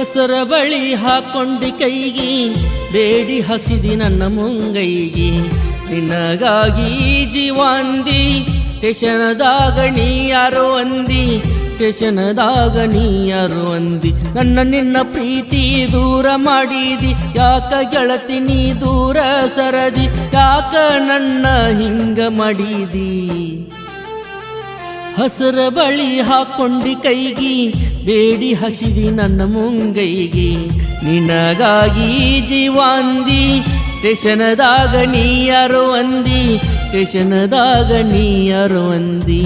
ಹಸರ ಬಳಿ ಹಾಕೊಂಡಿ ಕೈಗಿ ಬೇಡಿ ಹಾಕ್ಸಿದಿ ನನ್ನ ಮುಂಗೈಗಿ ನಿನಗಾಗಿ ಜೀವಂದಿ ಟೇಷನದಾಗ ನೀ ಯಾರೋ ಅಂದಿ ಟೇಷನದಾಗ ನೀ ಯಾರೋ ಅಂದಿ ನನ್ನ ನಿನ್ನ ಪ್ರೀತಿ ದೂರ ಮಾಡಿದಿ ಯಾಕ ಗೆಳತಿ ನೀ ದೂರ ಸರದಿ ಯಾಕ ನನ್ನ ಹಿಂಗ ಮಾಡಿದಿ ಹಸರ ಬಳಿ ಹಾಕೊಂಡಿ ಕೈಗಿ ಬೇಡಿ ಹಾಕ್ಸಿದಿ ನನ್ನ ಮುಂಗೈಗಿ ನಿನಗಾಗಿ ಜೀವಂದಿ ಟೇಷನದಾಗ ನೀ ಯಾರೋ ಅಂದಿ ಟೇಷನದಾಗ ನೀ ಯಾರೋ ಅಂದಿ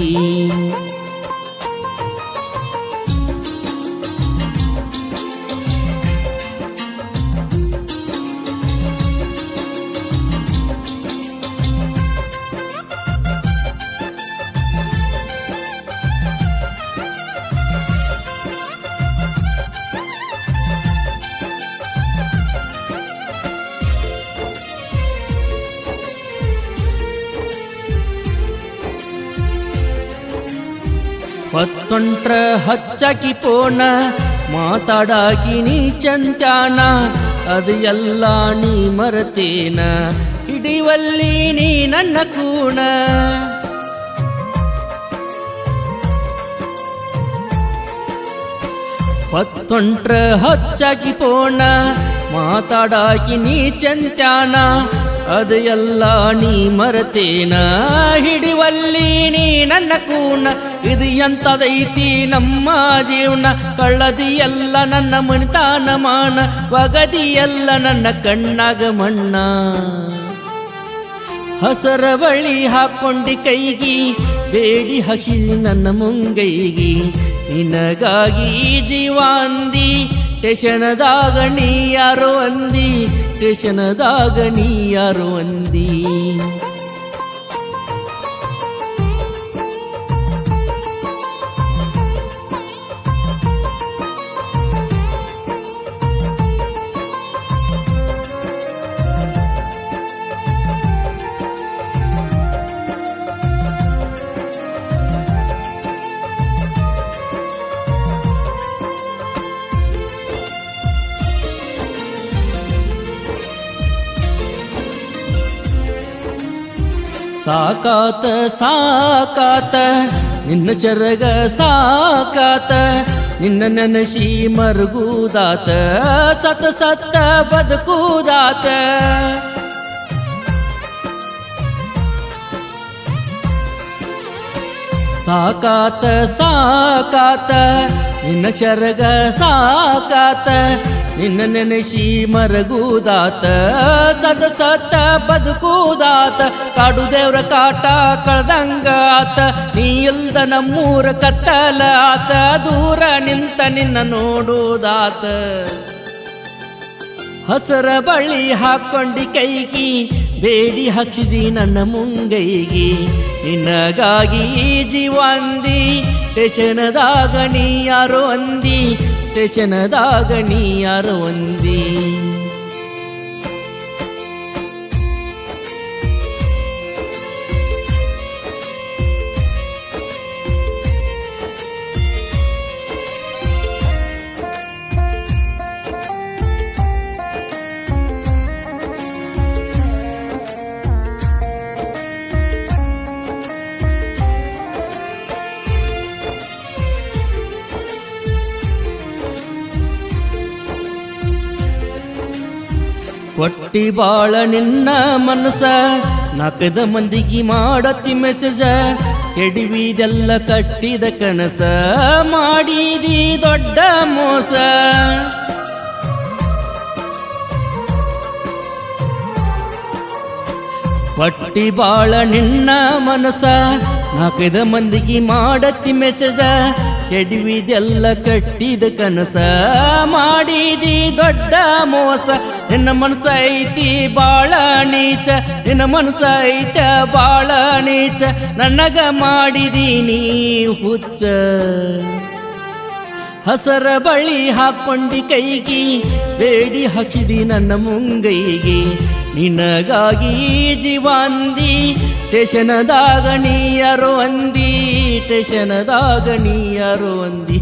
ಹೊತ್ತೊಂಟ್ರ ಹಚ್ಚಾಕಿ ಪೋಣ ಮಾತಾಡಾಕಿ ನೀ ಚಂತ್ಯಾನ ಅದು ಎಲ್ಲ ನೀ ಮರತೇನ ಹಿಡಿವಲ್ಲಿ ನೀ ನನ್ನ ಕೂಣ ಹೊತ್ತೊಂಟ್ರ ಹಚ್ಚಾಕಿ ಪೋಣ ಮಾತಾಡಾಕಿ ನೀ ಚಂತ್ಯಾನ ಅದು ಎಲ್ಲ ನೀ ಮರತೇನ ಹಿಡಿವಲ್ಲಿ ನೀ ನನ್ನ ಕೂಣ ಇದು ಎಂತದೈತಿ ನಮ್ಮ ಜೀವನ ಕಳ್ಳದಿ ಎಲ್ಲ ನನ್ನ ಮಣಿತಾನ ಮಾನ ಒಗದಿ ಎಲ್ಲ ನನ್ನ ಕಣ್ಣಾಗ ಮಣ್ಣ ಹಸರ ಬಳಿ ಹಾಕೊಂಡಿ ಕೈಗಿ ಬೇಡಿ ಹಾಕ್ಸಿದಿ ನನ್ನ ಮುಂಗೈಗಿ ನಿನಗಾಗಿ ಜೀವಂದಿ ಟೇಷನದಾಗ ನೀ ಯಾರೋ ಅಂದಿ ಟೇಷನದಾಗ ನೀ ಯಾರೋ ಅಂದಿ ಸಾಕಾತ ಸಾಕಾತ ನಿನ್ನ ಶರಗ ಸಾಕಾತ ನಿನ್ನ ನೆನಸಿ ಮರುಗುದಾತ ಸತ ಸತ್ತ ಬದುಕುದಾತ ಸಾಕಾತ ಸಾಕಾತ ನಿನ್ನ ಶರಗ ಸಾಕಾತ ನಿನ್ನ ನೆನೆಸಿ ಮರಗುದಾತ ಸದ ಸತ್ತ ಬದುಕುದಾತ ಕಾಡು ದೇವ್ರ ಕಾಟ ಕಳ್ದಂಗ ಆತ ನೀ ಇಲ್ದ ನಮ್ಮೂರ ಕತ್ತಲ ಆತ ದೂರ ನಿಂತ ನಿನ್ನ ನೋಡುದಾತ ಹಸರ ಬಳಿ ಹಾಕೊಂಡಿ ಕೈಗಿ ಬೇಡಿ ಹಾಕ್ಸಿದಿ ನನ್ನ ಮುಂಗೈಗಿ ನಿನಗಾಗಿ ಜೀವಂದಿ ಟೇಷನದಾಗ ನೀ ಯಾರೋ ಅಂದಿ ಟೇಷನದಾಗ ನೀ ಯಾರೋ ಅಂದಿ ಕೊಟ್ಟಿ ಬಾಳ ನಿನ್ನ ಮನಸ ನಾಲ್ಕದ ಮಂದಿಗೆ ಮಾಡತಿ ಮೆಸೇಜ ಕೆಡಿವಿದೆಲ್ಲ ಕಟ್ಟಿದ ಕನಸ ಮಾಡಿದಿ ದೊಡ್ಡ ಮೋಸ ಕೊಟ್ಟಿ ಬಾಳ ನಿನ್ನ ಮನಸ ನಾಲ್ಕದ ಮಂದಿಗೆ ಮಾಡತಿ ಮೆಸೇಜ ಕೆಡಿವಿದೆಲ್ಲ ಕಟ್ಟಿದ ಕನಸ ಮಾಡಿದಿ ದೊಡ್ಡ ಮೋಸ ನಿನ್ನ ಮನಸ ಐತಿ ಬಾಳ ನೀಚ ನಿನ್ನ ಮನಸ ಐತ ಬಾಳ ನೀಚ ನನಗ ಮಾಡಿದೀನಿ ಹುಚ್ಚ ಹಸರ ಬಳಿ ಹಾಕೊಂಡಿ ಕೈಗಿ ಬೇಡಿ ಹಾಕ್ಸಿದಿ ನನ್ನ ಮುಂಗೈಗಿ ನಿನಗಾಗಿ ಜೀವಂದಿ ಟೇಷನದಾಗ ನೀ ಯಾರೋ ಅಂದಿ ಟೇಷನದಾಗ ನೀ ಯಾರೋ ಅಂದಿ